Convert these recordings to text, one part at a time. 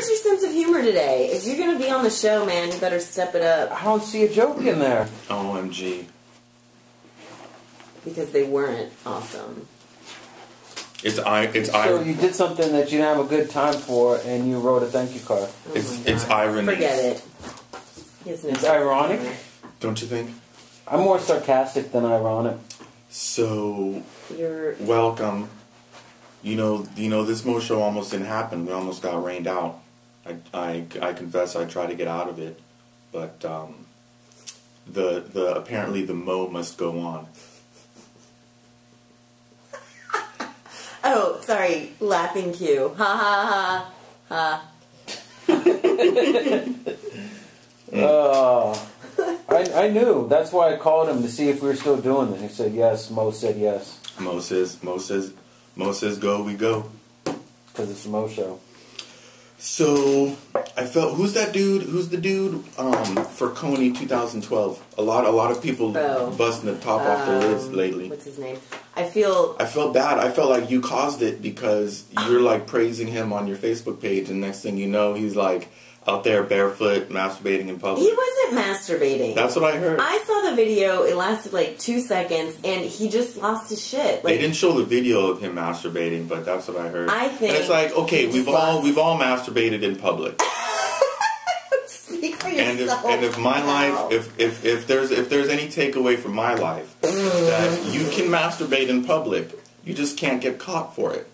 Where's your sense of humor today? If you're gonna be on the show, man, you better step it up. I don't see a joke in there. OMG. Because they weren't awesome. So you did something that you didn't have a good time for, and you wrote a thank you card. It's irony. Forget it. It's ironic, don't you think? I'm more sarcastic than ironic. So You're welcome. You know, this Mo show almost didn't happen. We almost got rained out. I confess I tried to get out of it, but the apparently the Mo must go on. Oh, sorry, laughing cue. Ha ha ha ha. I knew. That's why I called him to see if we were still doing it. He said yes. Mo said yes. Mo says, go, we go. Because it's the Mo show. So, I felt, who's that dude? Who's the dude for Coney 2012? A lot of people busting the top off their lids lately. What's his name? I felt bad. I felt like you caused it because you're like praising him on your Facebook page, and next thing you know, he's like out there barefoot masturbating in public. He wasn't masturbating. That's what I heard. I saw the video. It lasted like 2 seconds, and he just lost his shit. Like, they didn't show the video of him masturbating, but that's what I heard. I think, and it's like, okay, we've all masturbated in public. Speak for yourself. And if my life, if there's any takeaway from my life, is that you can masturbate in public, you just can't get caught for it.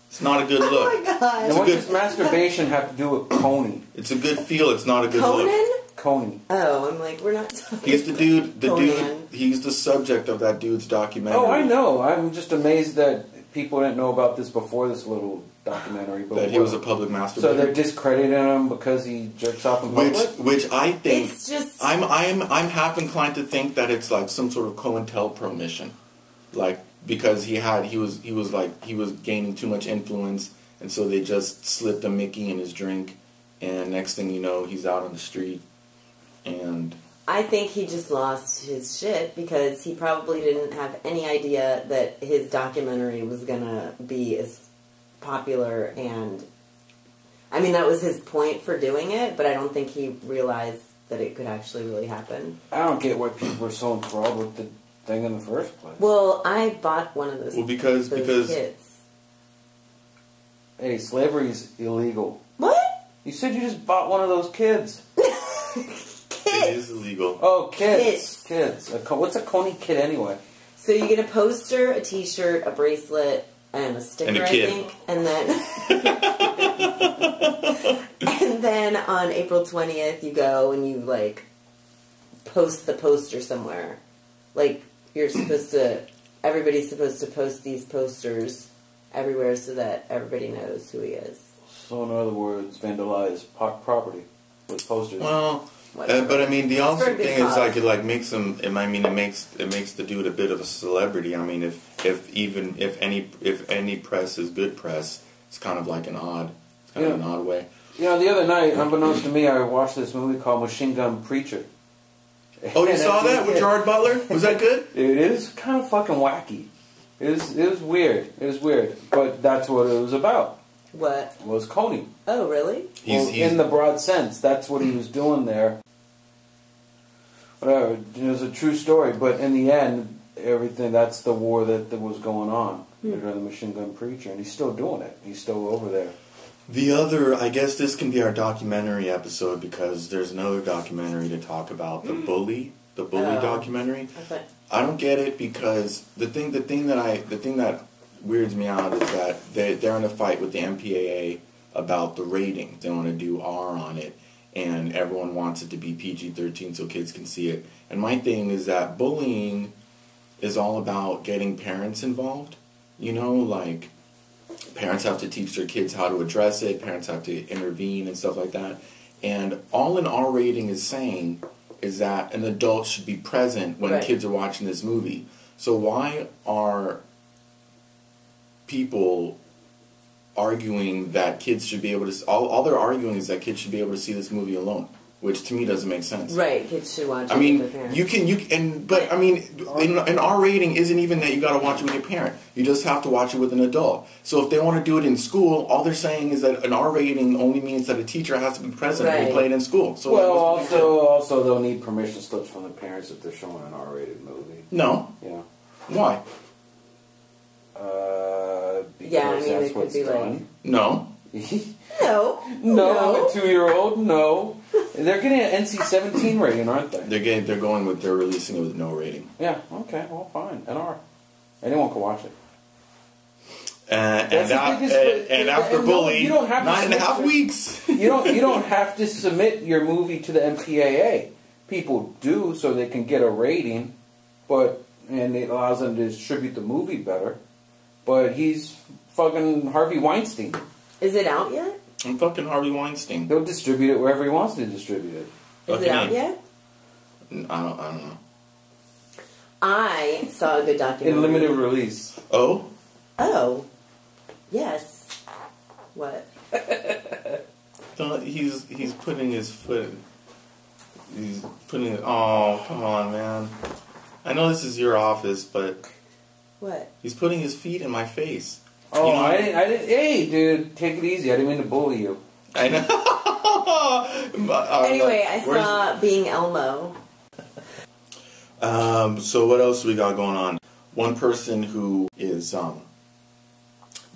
It's not a good look. Oh my god! And what does masturbation have to do with Coney? It's a good feel. It's not a good Conan? look. Coney. Oh, I'm like, we're not talking. He's the dude. Conan. He's the subject of that dude's documentary. Oh, I know. I'm just amazed that people didn't know about this before this little documentary. But that he was a public masturbator. So they're discrediting him because he jerks off in public. Which I think It's just I'm half inclined to think that it's like some sort of COINTELPRO mission, like. Because he was gaining too much influence, and so they just slipped a Mickey in his drink, and next thing you know, he's out on the street. And I think he just lost his shit because he probably didn't have any idea that his documentary was gonna be as popular, and I mean that was his point for doing it, but I don't think he realized that it could actually really happen. I don't get why people are so enthralled with the thing in the first place. Well, I bought one of those. Well, because kids. Hey, slavery's illegal. What? You said you just bought one of those kids. Kids. It is illegal. Oh, kids. Kids. What's a Coney kid anyway? So you get a poster, a T-shirt, a bracelet, and a sticker, and a kid. I think, and then and then on April 20th, you go and you like post the poster somewhere, like. You're supposed to, everybody's supposed to post these posters everywhere so that everybody knows who he is. So in other words, vandalize property with posters. Well, but I mean, the awesome thing is like it makes him. I mean, it makes the dude a bit of a celebrity. I mean, if any press is good press, it's kind of like an odd way. You know, the other night, unbeknownst to me, I watched this movie called Machine Gun Preacher. Oh, you saw that with Gerard Butler? Was that good? It is kind of fucking wacky. It was weird. It was weird. But that's what it was about. What? Was Coney. Oh, really? He's in the broad sense. That's what he was doing there. Whatever. It was a true story. But in the end, everything, that's the war that was going on. Under the Machine Gun Preacher. And he's still doing it. He's still over there. The other, I guess this can be our documentary episode because there's another documentary to talk about, the bully documentary. Okay. I don't get it because the thing that weirds me out is that they're in a fight with the MPAA about the rating. They want to do R on it, and everyone wants it to be PG-13 so kids can see it. And my thing is that bullying is all about getting parents involved. You know, like. Parents have to teach their kids how to address it. Parents have to intervene and stuff like that. And all an R rating is saying is that an adult should be present when kids are watching this movie. So why are people arguing that kids should be able to... All they're arguing is that kids should be able to see this movie alone. which to me doesn't make sense. Right, kids should watch it I mean, with their parents. but I mean, an R rating isn't even that you got to watch it with your parent. You just have to watch it with an adult. So if they want to do it in school, all they're saying is that an R rating only means that a teacher has to be present when you play it in school. So also they'll need permission slips from the parents if they're showing an R-rated movie. No. Yeah. Why? Because it that's could what's be done. No. No, a 2-year-old, no. They're getting an NC-17 rating, aren't they? They're releasing it with no rating. Yeah, okay, well, fine. NR. Anyone can watch it. And after Bully, you don't have 9.5 weeks. You don't have to submit your movie to the MPAA. People do so they can get a rating, and it allows them to distribute the movie better. But he's fucking Harvey Weinstein. Is it out yet? I'm fucking Harvey Weinstein. He'll distribute it wherever he wants to distribute it. Is it out yet? I don't know. I saw a good documentary. In limited release. Oh? Oh. Yes. What? He's putting his foot. He's putting. Oh, come on, man. I know this is your office, but. What? He's putting his feet in my face. Oh, you know, I didn't. Hey, dude, take it easy. I didn't mean to bully you. I know. Anyway, I saw Being Elmo. So what else we got going on? One person who is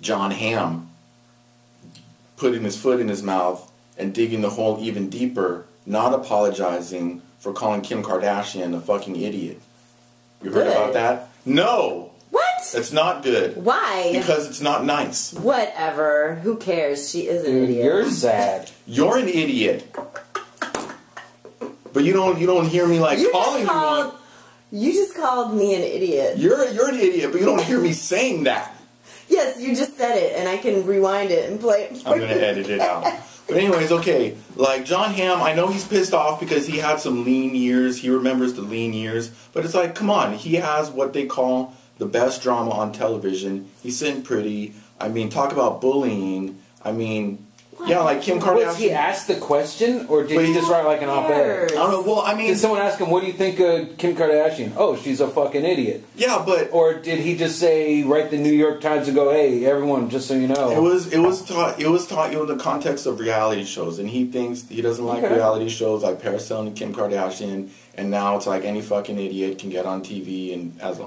John Hamm putting his foot in his mouth and digging the hole even deeper, not apologizing for calling Kim Kardashian a fucking idiot. You heard about that? No! What? It's not good. Why? Because it's not nice. Whatever. Who cares? She is an idiot. You're sad. You're an idiot. But you don't hear me calling you one. You just called me an idiot. You're an idiot, but you don't hear me saying that. Yes, you just said it, and I can rewind it and play it. I'm gonna edit it out. But anyways, okay. Like John Hamm, I know he's pissed off because he had some lean years. He remembers the lean years. But it's like, come on. He has what they call the best drama on television. He's sitting pretty. I mean, talk about bullying. I mean, yeah, like Kim Kardashian. Was he asked the question, or did he just write like an op-ed? I don't know. Well, I mean, did someone ask him, "What do you think of Kim Kardashian?" Oh, she's a fucking idiot. Yeah, but or did he just say, write the New York Times and go, "Hey, everyone, just so you know." It was taught in the context of reality shows, and he thinks he doesn't like reality shows like Paris Hilton and Kim Kardashian, and now it's like any fucking idiot can get on TV and as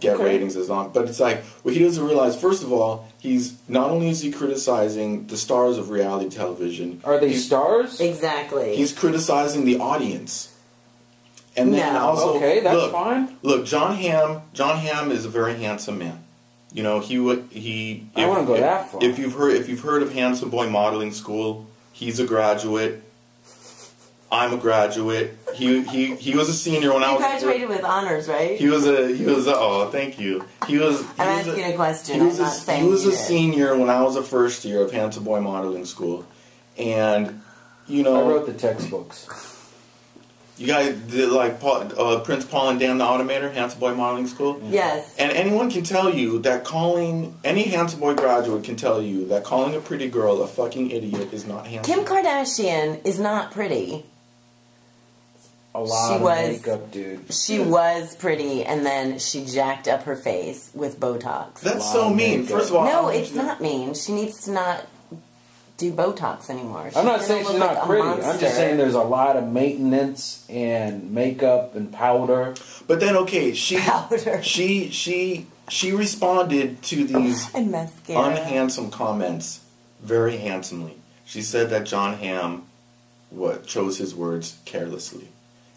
get ratings as long. But it's like what he doesn't realize. First of all, he's not only is he criticizing the stars of reality television. Are they stars? Exactly. He's criticizing the audience. And then also, okay, that's fine. Look, John Hamm is a very handsome man. You know, I wouldn't go that far. If you've heard of Handsome Boy Modeling School, he's a graduate. I'm a graduate. He was a senior when I was. You graduated with honors, right? He was a. Oh, thank you. I'm asking a question. He was a senior when I was a first year of Handsome Boy Modeling School, and I wrote the textbooks. You guys did Prince Paul and Dan the Automator, Handsome Boy Modeling School? Yes. And anyone can tell you that any Handsome Boy graduate can tell you that calling a pretty girl a fucking idiot is not handsome. Kim Kardashian is not pretty. A lot of makeup, dude. She was pretty, and then she jacked up her face with Botox. That's so mean. First of all, no, it's not mean. She needs to not do Botox anymore. I'm not saying she's not pretty. I'm just saying there's a lot of maintenance and makeup and powder. But then, okay, she responded to these unhandsome comments very handsomely. She said that John Hamm chose his words carelessly.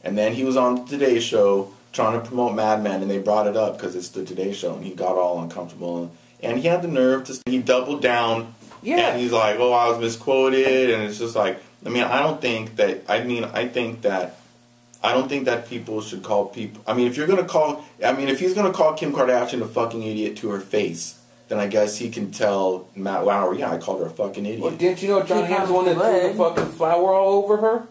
And then he was on the Today Show trying to promote Mad Men, and they brought it up because it's the Today Show, and he got all uncomfortable. And he had the nerve to. He doubled down, and he's like, "Oh, I was misquoted," and it's just like, I mean, I don't think that people should call people. I mean, if he's gonna call Kim Kardashian a fucking idiot to her face, then I guess he can tell Matt Lauer, yeah, I called her a fucking idiot. Well, didn't you know John Hamm's the one that threw the fucking flour all over her?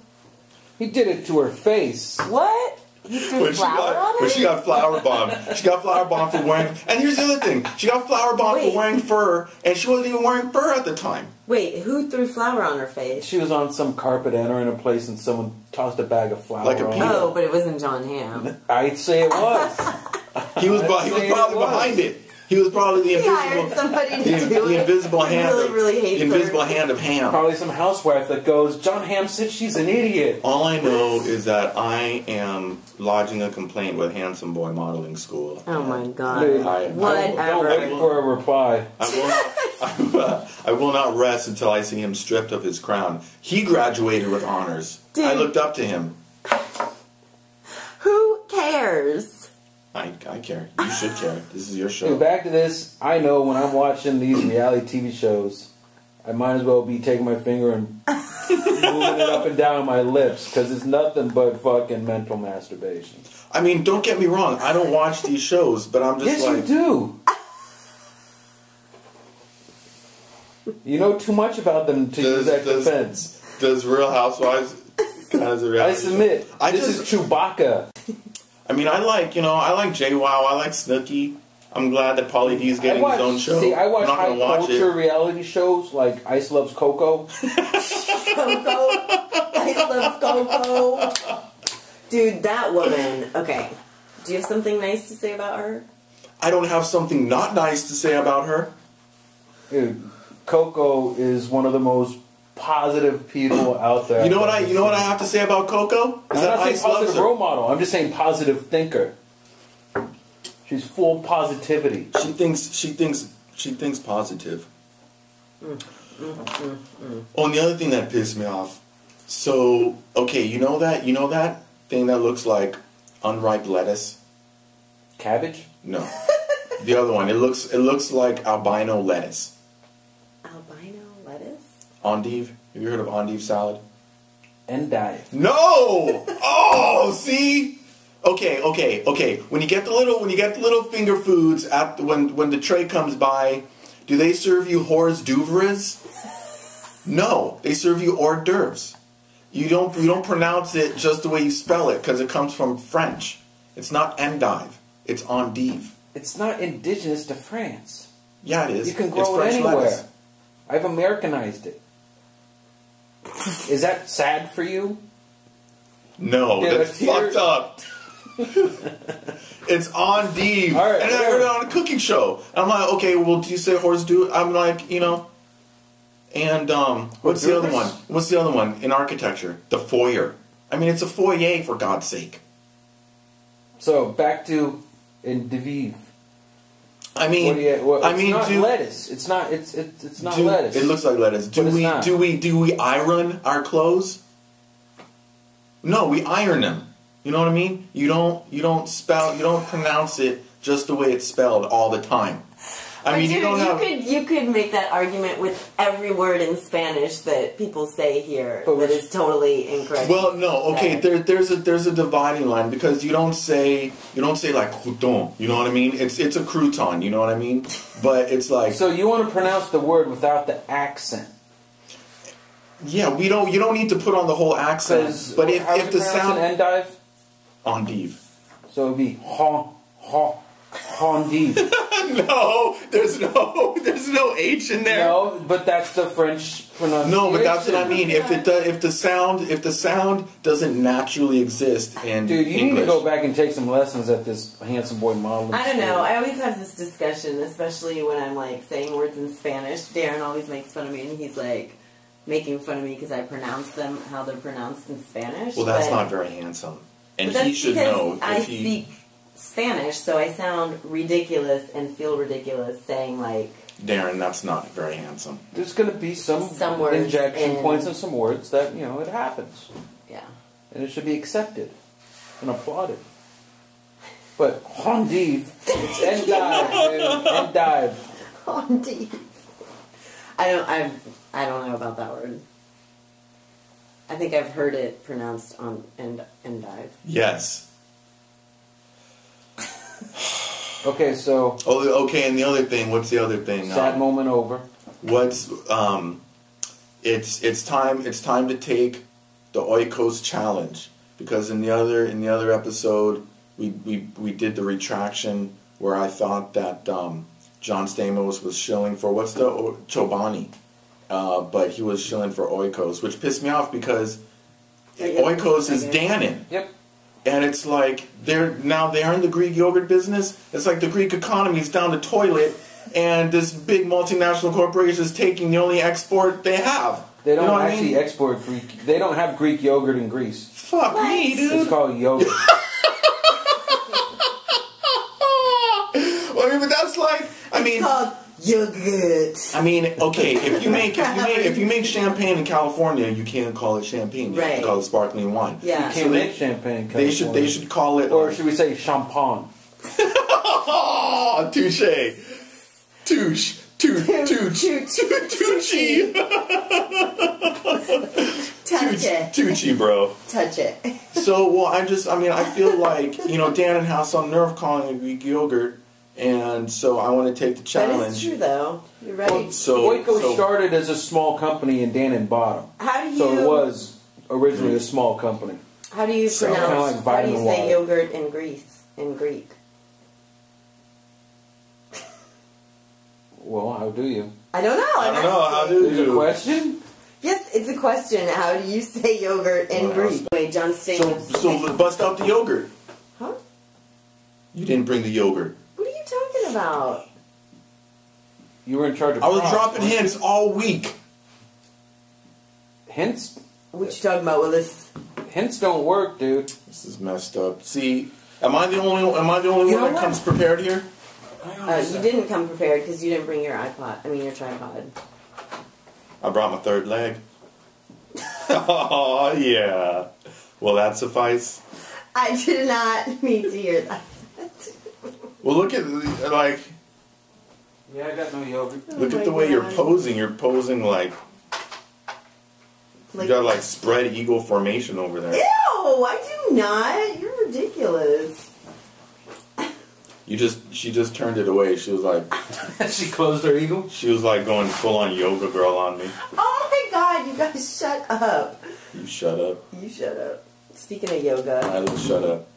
He did it to her face. What? He threw flour on her? When she got flour bombed. She got flour bombed for wearing... And here's the other thing. She got flour bombed for wearing fur, and she wasn't even wearing fur at the time. Wait, who threw flour on her face? She was on some carpet entering a place and someone tossed a bag of flour Like a on peanut. her. Oh, but it wasn't John Hamm. I'd say it was. He was probably behind it. He was probably the He hired somebody to do the it. invisible He hand. really hates the invisible her. hand of Ham. Probably some housewife that goes, John Hamm said she's an idiot. All I know is that I am lodging a complaint with Handsome Boy Modeling School. Oh my god. Dude, Whatever. Don't wait for a reply. I will not rest until I see him stripped of his crown. He graduated with honors. Dude. I looked up to him. Who cares? I care. You should care. This is your show. Dude, back to this. I know when I'm watching these reality TV shows, I might as well be taking my finger and moving it up and down my lips because it's nothing but fucking mental masturbation. I mean, don't get me wrong. I don't watch these shows, but I'm just Yes, like... you do. You know too much about them to use that defense. Does Real Housewives count as a reality I submit. show? This is Chewbacca. I mean, I like JWoww. I like Snooki. I'm glad that Pauly D's getting his own show. See, I watch I'm not high gonna watch culture it. reality shows like Ice Loves Coco. Coco. I love Coco. Dude, that woman. Okay. Do you have something nice to say about her? I don't have something not nice to say about her. Dude, Coco is one of the most positive people out there. You know what I have to say about Coco? I'm Is that not saying Ice loves positive her. role model. I'm just saying positive thinker. She's full positivity. She thinks positive. Oh, and the other thing that pissed me off. So, okay, you know that thing that looks like unripe lettuce? Cabbage? No. The other one. It looks like albino lettuce. Albino lettuce? Endive. Have you heard of endive salad? Endive. No! Oh, see? Okay. When you get the little finger foods when the tray comes by, do they serve you hors d'oeuvres? No, they serve you hors d'oeuvres. You don't pronounce it just the way you spell it because it comes from French. It's not endive. It's endive. It's not indigenous to France. Yeah, it is. You can It's grow it French anywhere. lettuce. I've Americanized it. Is that sad for you? No, Yeah, that's but here- fucked up. It's endive. All right, And I heard it on a cooking show. I'm like, okay, well, do you say hors d'oeuvre? I'm like, and what's the other one? What's the other one in architecture? The foyer. I mean, it's a foyer for God's sake. So back to indivive. I mean, it's not lettuce. It's not. It's not lettuce. It looks like lettuce. But it's not. Do we iron our clothes? No, we iron them. You know what I mean? You don't pronounce it just the way it's spelled all the time. I mean, Dude, you could make that argument with every word in Spanish that people say here that is totally incorrect. Well, no, okay. There's a dividing line because you don't say like crouton. You know what I mean? It's a crouton. You know what I mean? But it's like So you want to pronounce the word without the accent? yeah. You don't need to put on the whole accent. But if the sound endive, endive. so it'd be endive. No, there's no H in there. No, but that's the French pronunciation. No, but that's what I mean. If the sound doesn't naturally exist in Dude, you English. need to go back and take some lessons at this Handsome Boy modeling. I don't school. know. I always have this discussion, especially when I'm like saying words in Spanish. Darren always makes fun of me, and he's like making fun of me because I pronounce them how they're pronounced in Spanish. Well, that's not very handsome, and but he that's should because know. I speak Spanish, so I sound ridiculous and feel ridiculous saying like. Darren, that's not very handsome. There's going to be some words injection points and some words that, it happens. Yeah. And it should be accepted and applauded. But endive, it's endive, dude. Endive. Endive. I don't know about that word. I think I've heard it pronounced on endive. Yes. Okay, so Okay, and the other thing. What's the other thing? sad moment over. What's it's time to take the Oikos challenge. because in the other episode we did the retraction where I thought that John Stamos was shilling for what's the Chobani, but he was shilling for Oikos, which pissed me off because Oikos is Dannon. Yep. And it's like they're in the Greek yogurt business. It's like the Greek economy is down the toilet, and this big multinational corporation is taking the only export they have. They don't actually export Greek. They don't have Greek yogurt in Greece. Fuck me, dude. It's called yogurt. Well, I mean, but that's like, It's called yogurt. I mean, okay, if you make champagne in California, you can't call it champagne. You have to call it sparkling wine. Yeah. You can't make champagne in California. They should call it, or should we say champagne? Touche. Touche. Touchy. Touch it. Touchy, bro. Touch it. So, well, I feel like, Dannon has some nerve calling it Greek yogurt, and so I want to take the challenge. That is true, though. You're right. Well, Oikos started as a small company and Dannon bought them. How do you... So it was originally a small company. How do you pronounce... Kind of like how do you say water. yogurt in Greek? Well, how do you? I don't know. I don't know. How do Is it a question? Yes, it's a question. How do you say yogurt in Greek? Wait, John Stamos. So bust out the yogurt. Huh? You didn't bring the yogurt. What are you talking about? You were in charge of I was props, dropping weren't you? hints all week. Hints? What you talking about, Willis? Hints don't work, dude. This is messed up. See, am I the only one that comes prepared here? You didn't come prepared because you didn't bring your your tripod. I brought my third leg. Oh, yeah. Will that suffice? I did not need to hear that. Well, look at, like... Yeah, I got no yogurt. Look at the way you're posing. You're posing like... You got, like, spread eagle formation over there. Ew! I do not. You're ridiculous. She just turned it away. She was like... She closed her eagle? She was like going full-on yoga girl on me. Oh my god, you guys shut up. You shut up. You shut up. Speaking of yoga. I will shut up.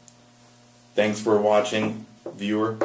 Thanks for watching, viewer.